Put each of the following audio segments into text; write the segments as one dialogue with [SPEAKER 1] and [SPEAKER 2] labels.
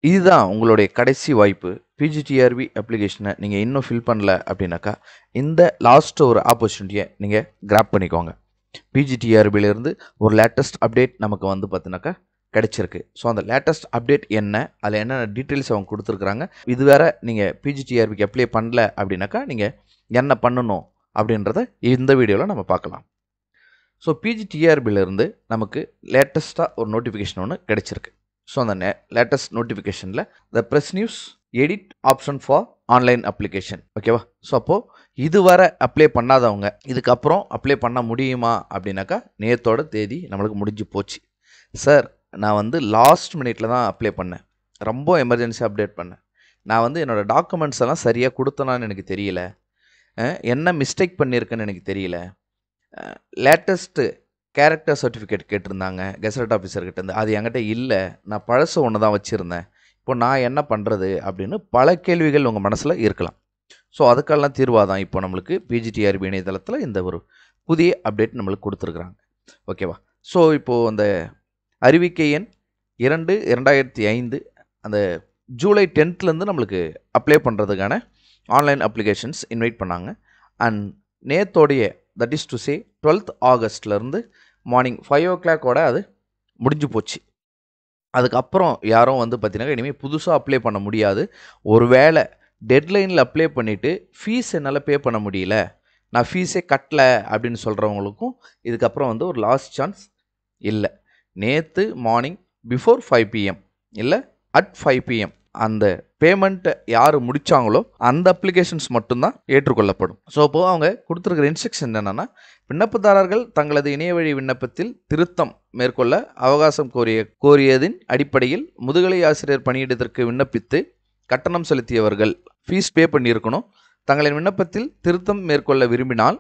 [SPEAKER 1] இதுதான் உங்களுடைய கடைசி வாய்ப்பு. பிஜிடிஆர்பி அப்ளிகேஷனை நீங்கள் இன்னும் ஃபில் பண்ணல அப்படின்னாக்கா, இந்த லாஸ்ட் ஒரு ஆப்பர்ச்சுனிட்டியை நீங்கள் கிராப் பண்ணிக்கோங்க. பிஜிடிஆர்பியிலேருந்து ஒரு லேட்டஸ்ட் அப்டேட் நமக்கு வந்து பார்த்தினாக்கா கிடைச்சிருக்கு. ஸோ அந்த லேட்டஸ்ட் அப்டேட் என்ன, அதில் என்னென்ன டீட்டெயில்ஸ் அவங்க கொடுத்துருக்குறாங்க, இது வேற நீங்கள் பிஜிடிஆர்பிக்கு அப்ளை பண்ணல அப்படின்னாக்கா நீங்கள் என்ன பண்ணணும் அப்படின்றத இந்த வீடியோவில் நம்ம பார்க்கலாம். ஸோ பிஜிடிஆர்பியிலேருந்து நமக்கு லேட்டஸ்ட்டாக ஒரு நோட்டிஃபிகேஷன் ஒன்று கிடைச்சிருக்கு. ஸோ அந்த லேட்டஸ்ட் நோட்டிஃபிகேஷனில் the press news edit option for online application, ஓகேவா? ஸோ அப்போது இதுவரை அப்ளை பண்ணாதவங்க இதுக்கப்புறம் அப்ளை பண்ண முடியுமா அப்படின்னாக்கா, நேத்தோட தேதி நம்மளுக்கு முடிஞ்சு போச்சு. சார், நான் வந்து லாஸ்ட் மினிட்ல தான் அப்ளை பண்ணேன், ரொம்ப எமர்ஜென்சி அப்டேட் பண்ணேன், நான் வந்து என்னோடய டாக்குமெண்ட்ஸ் எல்லாம் சரியாக கொடுத்தனான்னு எனக்கு தெரியல, என்ன மிஸ்டேக் பண்ணியிருக்கேன்னு எனக்கு தெரியல, லேட்டஸ்ட்டு கேரக்டர் சர்டிஃபிகேட் கேட்டிருந்தாங்க கெசட் ஆஃபீஸர்கிட்ட இருந்து, அது என்கிட்ட இல்லை, நான் பழசு ஒன்று தான் வச்சுருந்தேன், இப்போ நான் என்ன பண்ணுறது அப்படின்னு பல கேள்விகள் உங்கள் மனசில் இருக்கலாம். ஸோ அதுக்கெல்லாம் தீர்வாக தான் இப்போ நம்மளுக்கு பிஜிடிஆர்பி இணையதளத்தில் இந்த ஒரு புதிய அப்டேட் நம்மளுக்கு கொடுத்துருக்குறாங்க, ஓகேவா? ஸோ இப்போது அந்த அறிவிக்கை எண் 2/2005 அந்த ஜூலை 10th நம்மளுக்கு அப்ளை பண்ணுறதுக்கான ஆன்லைன் அப்ளிகேஷன்ஸ் இன்வைட் பண்ணாங்க. அண்ட் நேத்தோடைய that is to say 12th ஆகஸ்ட்லேருந்து மார்னிங் 5 o'clock அது முடிஞ்சு போச்சு. அதுக்கப்புறம் யாரும் வந்து பார்த்தீங்கன்னா இனிமேல் புதுசாக அப்ளை பண்ண முடியாது. ஒருவேளை டெட்லைனில் அப்ளை பண்ணிவிட்டு ஃபீஸ் என்னால் பே பண்ண முடியல, நான் ஃபீஸே கட்டல அப்படின்னு சொல்கிறவங்களுக்கும் இதுக்கப்புறம் வந்து ஒரு லாஸ்ட் சான்ஸ் இல்லை. நேற்று மார்னிங் பிஃபோர் 5 PM இல்லை அட் 5 PM அந்த பேமெண்ட்டை யார் முடித்தாங்களோ அந்த அப்ளிகேஷன்ஸ் மட்டும்தான் ஏற்றுக்கொள்ளப்படும். ஸோ இப்போது அவங்க கொடுத்துருக்கிற இன்ஸ்ட்ரக்ஷன் என்னென்னா, விண்ணப்பதாரர்கள் தங்களது இணையவழி விண்ணப்பத்தில் திருத்தம் மேற்கொள்ள அவகாசம் கோரியதின் அடிப்படையில் முதுகலை ஆசிரியர் பணியிடத்திற்கு விண்ணப்பித்து கட்டணம் செலுத்தியவர்கள் ஃபீஸ் பே பண்ணியிருக்கணும். தங்களின் விண்ணப்பத்தில் திருத்தம் மேற்கொள்ள விரும்பினால்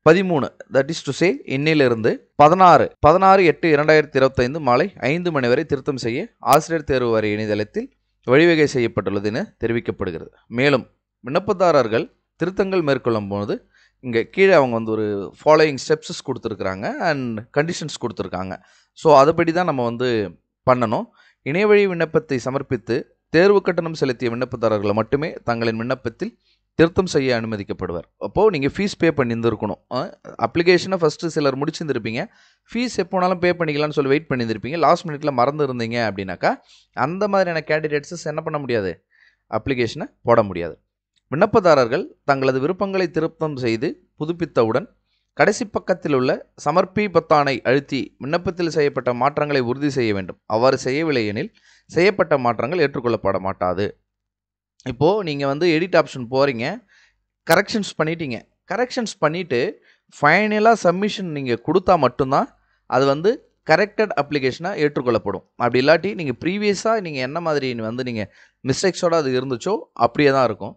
[SPEAKER 1] 13 தட் இஸ் டு சே இன்னிலிருந்து 16/8/2025 மாலை 5 மணி வரை திருத்தம் செய்ய ஆசிரியர் தேர்வு வாரிய இணையதளத்தில் வழிவகை செய்யப்பட்டுள்ளது என தெரிவிக்கப்படுகிறது. மேலும் விண்ணப்பதாரர்கள் திருத்தங்கள் மேற்கொள்ளும் போது இங்கே கீழே அவங்க வந்து ஒரு ஃபாலோயிங் ஸ்டெப்ஸஸ் கொடுத்துருக்குறாங்க அண்ட் கண்டிஷன்ஸ் கொடுத்துருக்காங்க. ஸோ அதுபடி தான் நம்ம வந்து பண்ணணும். இணையவழி விண்ணப்பத்தை சமர்ப்பித்து தேர்வு கட்டணம் செலுத்திய விண்ணப்பதாரர்களை மட்டுமே தங்களின் விண்ணப்பத்தில் திருத்தம் செய்ய அனுமதிக்கப்படுவார். அப்போது நீங்கள் ஃபீஸ் பே பண்ணியிருந்துருக்கணும். அப்ளிகேஷனை ஃபஸ்ட்டு சிலர் முடிச்சிருந்துருப்பீங்க, ஃபீஸ் எப்போனாலும் பே பண்ணிக்கலாம்னு சொல்லி வெயிட் பண்ணியிருந்திருப்பீங்க, லாஸ்ட் மினிட்ல மறந்து இருந்தீங்க அப்படின்னாக்கா அந்த மாதிரியான கேண்டிடேட்ஸஸ் என்ன பண்ண முடியாது, அப்ளிகேஷனை போட முடியாது. விண்ணப்பதாரர்கள் தங்களது விருப்பங்களை திருத்தம் செய்து புதுப்பித்தவுடன் கடைசி பக்கத்தில் உள்ள சமர்ப்பி பொத்தானை அழுத்தி விண்ணப்பத்தில் செய்யப்பட்ட மாற்றங்களை உறுதி செய்ய வேண்டும். அவ்வாறு செய்யவில்லை எனில் செய்யப்பட்ட மாற்றங்கள் ஏற்றுக்கொள்ளப்பட மாட்டாது. இப்போது நீங்கள் வந்து எடிட் ஆப்ஷன் போகிறீங்க, கரெக்ஷன்ஸ் பண்ணிட்டீங்க, கரெக்ஷன்ஸ் பண்ணிவிட்டு ஃபைனலாக சப்மிஷன் நீங்கள் கொடுத்தா மட்டும்தான் அது வந்து கரெக்டட் அப்ளிகேஷனாக ஏற்றுக்கொள்ளப்படும். அப்படி இல்லாட்டி நீங்கள் ப்ரீவியஸாக நீங்கள் என்ன மாதிரி வந்து நீங்கள் மிஸ்டேக்ஸோடு அது இருந்துச்சோ அப்படியே தான் இருக்கும்.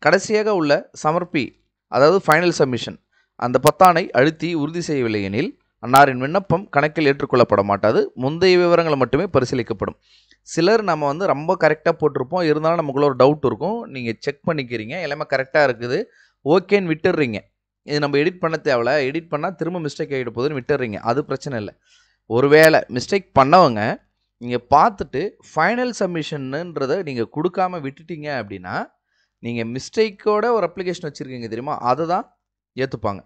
[SPEAKER 1] கடைசியாக உள்ள சமர்ப்பி அதாவது ஃபைனல் சப்மிஷன் அந்த பொத்தானை அழுத்தி உறுதி செய்யவில்லை எனில் அன்னாரின் விண்ணப்பம் கணக்கில் ஏற்றுக்கொள்ளப்பட மாட்டாது, முந்தைய விவரங்கள் மட்டுமே பரிசீலிக்கப்படும். சிலர் நம்ம வந்து ரொம்ப கரெக்டாக போட்டிருப்போம், இருந்தாலும் நமக்குள்ள ஒரு டவுட் இருக்கும், நீங்கள் செக் பண்ணிக்கிறீங்க, எல்லாமே கரெக்டாக இருக்குது, ஓகேன்னு விட்டுடுறீங்க. இது நம்ம எடிட் பண்ண தேவையில்ல, எடிட் பண்ணால் திரும்ப மிஸ்டேக் ஆகிட போகுதுன்னு விட்டுடுறீங்க, அது பிரச்சனை இல்லை. ஒருவேளை மிஸ்டேக் பண்ணவங்க நீங்கள் பார்த்துட்டு ஃபைனல் சப்மிஷன்ன்றதை நீங்கள் கொடுக்காம விட்டுட்டீங்க அப்படின்னா, நீங்கள் மிஸ்டேக்கோட ஒரு அப்ளிகேஷன் வச்சுருக்கீங்க தெரியுமா, அதை தான் ஏற்றுப்பாங்க.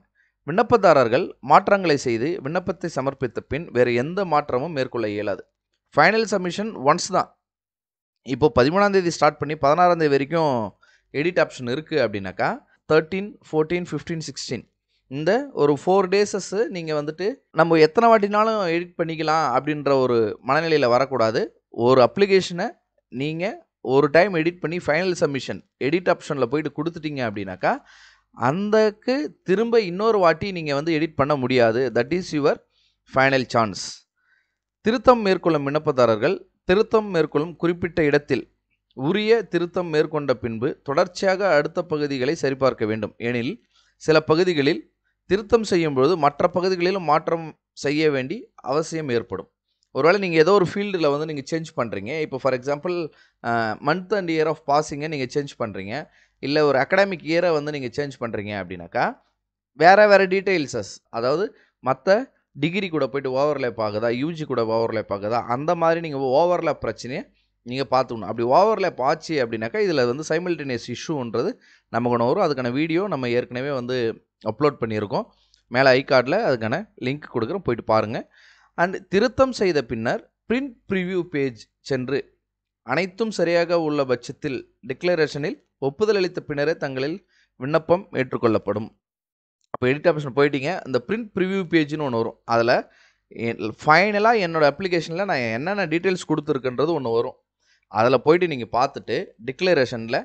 [SPEAKER 1] விண்ணப்பதாரர்கள் மாற்றங்களை செய்து விண்ணப்பத்தை சமர்ப்பித்த பின் வேறு எந்த மாற்றமும் மேற்கொள்ள இயலாது. ஃபைனல் சப்மிஷன் ஒன்ஸ் தான். இப்போது 13ஆம் தேதி ஸ்டார்ட் பண்ணி 16ஆம் தேதி வரைக்கும் எடிட் ஆப்ஷன் இருக்குது அப்படின்னாக்கா 13, 14, 15, 16 இந்த ஒரு 4 டேஸஸ் நீங்கள் வந்துட்டு நம்ம எத்தனை வாட்டினாலும் எடிட் பண்ணிக்கலாம் அப்படின்ற ஒரு மனநிலையில் வரக்கூடாது. ஒரு அப்ளிகேஷனை நீங்கள் ஒரு டைம் எடிட் பண்ணி ஃபைனல் சப்மிஷன் எடிட் ஆப்ஷனில் போயிட்டு கொடுத்துட்டீங்க அப்படின்னாக்கா அந்தக்கு திரும்ப இன்னொரு வாட்டி நீங்கள் வந்து எடிட் பண்ண முடியாது. That is your final chance. திருத்தம் மேற்கொள்ளும் விண்ணப்பதாரர்கள் திருத்தம் மேற்கொள்ளும் குறிப்பிட்ட இடத்தில் உரிய திருத்தம் மேற்கொண்ட பின்பு தொடர்ச்சியாக அடுத்த பகுதிகளை சரிபார்க்க வேண்டும். எனில் சில பகுதிகளில் திருத்தம் செய்யும்போது மற்ற பகுதிகளிலும் மாற்றம் செய்ய வேண்டி அவசியம் ஏற்படும். ஒருவேளை நீங்கள் ஏதோ ஒரு ஃபீல்டில் வந்து நீங்கள் சேஞ்ச் பண்ணுறீங்க, இப்போ for example month and year of பாஸிங்கை நீங்கள் சேஞ்ச் பண்ணுறீங்க, இல்லை ஒரு அகாடமிக் இயரை வந்து நீங்கள் சேஞ்ச் பண்ணுறீங்க அப்படின்னாக்கா வேறு டீட்டெயில்ஸஸ், அதாவது மற்ற டிகிரி கூட போய்ட்டு ஓவர்லேப் ஆகுதா, யூஜி கூட ஓவர்லேப் ஆகுதா, அந்த மாதிரி நீங்கள் ஓவர்லேப் பிரச்சனையை நீங்கள் பார்த்துக்கணும். அப்படி ஓவர்லேப் ஆச்சு அப்படின்னாக்கா இதில் வந்து சைமல்டேனியஸ் இஷ்யூன்றது நமக்கு ஒன்று வரும். அதுக்கான வீடியோ நம்ம ஏற்கனவே வந்து அப்லோட் பண்ணியிருக்கோம். மேலே ஐகார்டில் அதுக்கான லிங்க் கொடுக்குறோம், போயிட்டு பாருங்கள். அண்ட் திருத்தம் செய்த பின்னர் பிரிண்ட் ப்ரிவ்யூ பேஜ் சென்று அனைத்தும் சரியாக உள்ள பட்சத்தில் டிக்ளரேஷனில் ஒப்புதல் அளித்த பின்னரே தங்களில் விண்ணப்பம் ஏற்றுக்கொள்ளப்படும். அப்போ எடிட் ஆப்ஷன் போயிட்டீங்க, அந்த பிரிண்ட் ப்ரிவ்யூ பேஜ்னு ஒன்று வரும். அதில் ஃபைனலாக என்னோடய அப்ளிகேஷனில் நான் என்னென்ன டீட்டெயில்ஸ் கொடுத்துருக்குன்றது ஒன்று வரும். அதில் போயிட்டு நீங்கள் பார்த்துட்டு டிக்ளரேஷனில்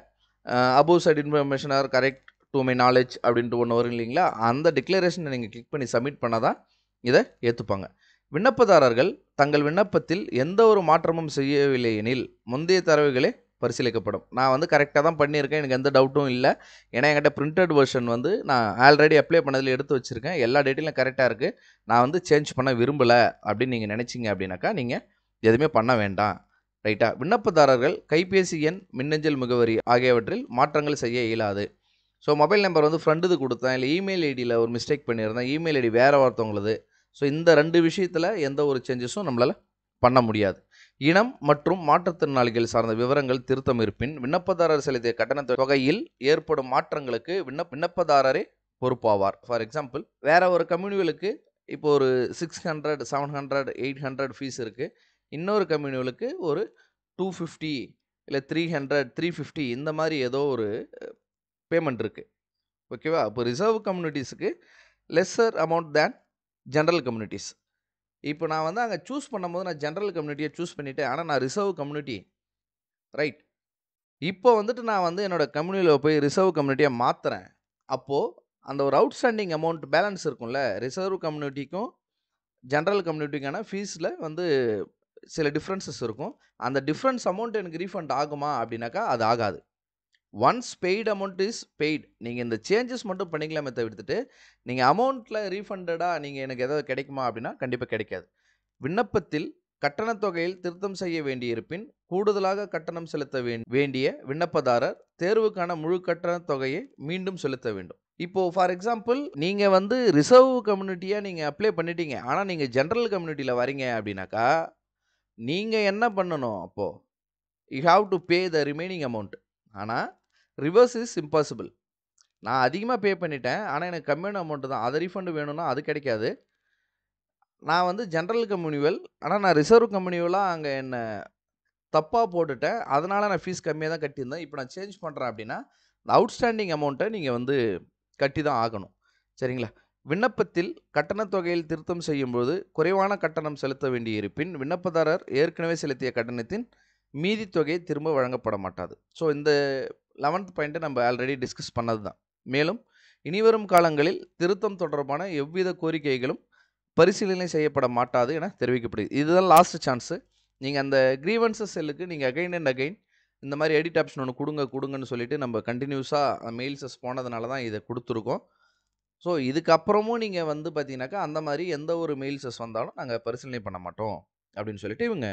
[SPEAKER 1] above side information are correct to my knowledge அப்படின்ட்டு ஒன்று வரும் இல்லைங்களா, அந்த டிக்ளரேஷனை நீங்கள் கிளிக் பண்ணி சப்மிட் பண்ணால் தான் இதை ஏற்றுப்பாங்க. விண்ணப்பதாரர்கள் தங்கள் விண்ணப்பத்தில் எந்த ஒரு மாற்றமும் செய்யவில்லை எனில் முந்தைய தரவுகளே பரிசீலிக்கப்படும். நான் வந்து கரெக்டாக தான் பண்ணியிருக்கேன், எனக்கு எந்த டவுட்டும் இல்லை. ஏன்னா என்கிட்ட பிரிண்டட் வெர்ஷன் வந்து நான் ஆல்ரெடி அப்ளை பண்ணதில் எடுத்து வச்சுருக்கேன், எல்லா டீட்டெயிலும் கரெக்டாக இருக்குது. நான் வந்து சேஞ்ச் பண்ண விரும்பலை அப்படின்னு நீங்கள் நினச்சிங்க அப்படின்னாக்கா நீங்கள் எதுவுமே பண்ண வேண்டாம். ரைட்டா? விண்ணப்பதாரர்கள் கைபேசி எண், மின்னஞ்சல் முகவரி ஆகியவற்றில் மாற்றங்கள் செய்ய இயலாது. ஸோ மொபைல் நம்பர் வந்து ஃப்ரெண்டுது கொடுத்தேன், இல்லை இமெயில் ஐடியில் ஒரு மிஸ்டேக் பண்ணியிருந்தேன், இமெயில் ஐடி வேறு ஒருத்தவங்களுது. ஸோ இந்த 2 விஷயத்தில் எந்த ஒரு சேஞ்சஸும் நம்மளால் பண்ண முடியாது. இனம் மற்றும் மாற்றுத்திறனாளிகள் சார்ந்த விவரங்கள் திருத்தம் இருப்பின் விண்ணப்பதாரர் செலுத்திய கட்டண தொகையில் ஏற்படும் மாற்றங்களுக்கு விண்ணப்பதாரரே பொறுப்பாவார். ஃபார் எக்ஸாம்பிள், வேற ஒரு கம்யூனிகளுக்கு இப்போ ஒரு 600, 700, 800 ஃபீஸ் இருக்குது. இன்னொரு கம்யூனிகளுக்கு ஒரு 250 இல்லை 300, 350 இந்த மாதிரி ஏதோ ஒரு பேமெண்ட் இருக்குது. ஓகேவா? இப்போ ரிசர்வ் கம்யூனிட்டிஸுக்கு லெஸ்ஸர் அமௌண்ட் தேன் ஜென்ரல் கம்யூனிட்டிஸ். இப்போ நான் வந்து அங்கே சூஸ் பண்ணும்போது நான் ஜென்ரல் கம்யூனிட்டியை சூஸ் பண்ணிவிட்டேன், ஆனால் நான் ரிசர்வ் கம்யூனிட்டி. ரைட்? இப்போ வந்துட்டு நான் வந்து என்னோடய கம்யூனிட்டியில் போய் ரிசர்வ் கம்யூனிட்டியை மாற்றுறேன். அப்போது அந்த ஒரு அவுட்ஸ்டாண்டிங் அமௌண்ட் பேலன்ஸ் இருக்கும்ல, ரிசர்வ் கம்யூனிட்டிக்கும் ஜென்ரல் கம்யூனிட்டிக்கான ஃபீஸில் வந்து சில டிஃப்ரென்சஸ் இருக்கும். அந்த டிஃப்ரென்ஸ் அமௌண்ட் எனக்கு ரீஃபண்ட் ஆகுமா அப்படின்னாக்கா அது ஆகாது. Once paid amount is paid. நீங்கள் இந்த சேஞ்சஸ் மட்டும் பண்ணிக்கலாமே தவிர்த்துட்டு நீங்கள் அமௌண்ட்டில் ரீஃபண்டடாக நீங்கள் எனக்கு ஏதாவது கிடைக்குமா அப்படின்னா கண்டிப்பாக கிடைக்காது. விண்ணப்பத்தில் கட்டணத் தொகையில் திருத்தம் செய்ய வேண்டியிருப்பின் கூடுதலாக கட்டணம் செலுத்த வேண்டிய விண்ணப்பதாரர் தேர்வுக்கான முழு கட்டணத் தொகையை மீண்டும் செலுத்த வேண்டும். இப்போது ஃபார் எக்ஸாம்பிள், நீங்கள் வந்து ரிசர்வ் கம்யூனிட்டியாக நீங்கள் அப்ளை பண்ணிட்டீங்க, ஆனால் நீங்கள் ஜென்ரல் கம்யூனிட்டியில் வரீங்க அப்படின்னாக்கா நீங்கள் என்ன பண்ணணும்? அப்போது you have to pay the remaining amount. ஆனால் ரிவர்ஸ் இஸ் இம்பாசிபிள். நான் அதிகமாக பே பண்ணிட்டேன், ஆனால் எனக்கு கம்மியான அமௌண்ட்டு தான், அதை ரீஃபண்டு வேணும்னா அது கிடைக்காது. நான் வந்து ஜென்ரல் கம்யூனிவல், ஆனால் நான் ரிசர்வ் கம்யூனிவலாக அங்கே என்ன தப்பாக போட்டுட்டேன், அதனால் நான் ஃபீஸ் கம்மியாக தான் கட்டியிருந்தேன். இப்போ நான் சேஞ்ச் பண்ணுறேன் அப்படின்னா அவுட்ஸ்டாண்டிங் அமௌண்ட்டை நீங்கள் வந்து கட்டி தான் ஆகணும். சரிங்களா? விண்ணப்பத்தில் கட்டணத் தொகையில் திருத்தம் செய்யும்போது குறைவான கட்டணம் செலுத்த வேண்டியிருப்பின் விண்ணப்பதாரர் ஏற்கனவே செலுத்திய கட்டணத்தின் மீதி தொகை திரும்ப வழங்கப்பட மாட்டாது. ஸோ இந்த 11th பாயிண்ட்டை நம்ம ஆல்ரெடி டிஸ்கஸ் பண்ணது தான். மேலும் இனிவரும் காலங்களில் திருத்தம் தொடர்பான எவ்வித கோரிக்கைகளும் பரிசீலனை செய்யப்பட மாட்டாது என தெரிவிக்கப்படுது. இதுதான் லாஸ்ட் சான்ஸு. நீங்கள் அந்த கிரீவன்சஸ் செல்லுக்கு நீங்கள் அகைன் அண்ட் அகைன் இந்த மாதிரி எடிட் ஆப்ஷன் ஒன்று கொடுங்கன்னு சொல்லிட்டு நம்ம கண்டினியூஸாக மெயில்ஸஸ் போனதுனால தான் இதை கொடுத்துருக்கோம். ஸோ இதுக்கப்புறமும் நீங்கள் வந்து பார்த்தீங்கன்னாக்கா அந்த மாதிரி எந்த ஒரு மெயில்ஸஸ் வந்தாலும் நாங்கள் பரிசீலனை பண்ண மாட்டோம் அப்படின்னு சொல்லிட்டு இவங்க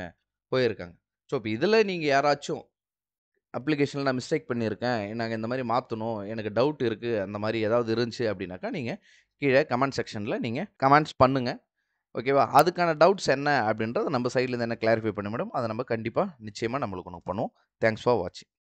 [SPEAKER 1] போயிருக்காங்க. ஸோ இப்போ இதில் நீங்கள் யாராச்சும் அப்ளிகேஷனில் நான் மிஸ்டேக் பண்ணியிருக்கேன், நாங்கள் இந்த மாதிரி மாற்றணும், எனக்கு டவுட் இருக்குது, அந்த மாதிரி ஏதாவது இருந்துச்சு அப்படின்னாக்கா நீங்கள் கீழே கமெண்ட் செக்ஷனில் நீங்கள் கமெண்ட்ஸ் பண்ணுங்கள். ஓகேவா? அதுக்கான டவுட்ஸ் என்ன அப்படின்றத நம்ம சைட்லேருந்து என்ன கிளாரிஃபை பண்ண முடியும் அதை நம்ம கண்டிப்பாக நிச்சயமாக நம்மளுக்கு ஒன்று பண்ணுவோம். தேங்க்ஸ் ஃபார் வாட்சிங்.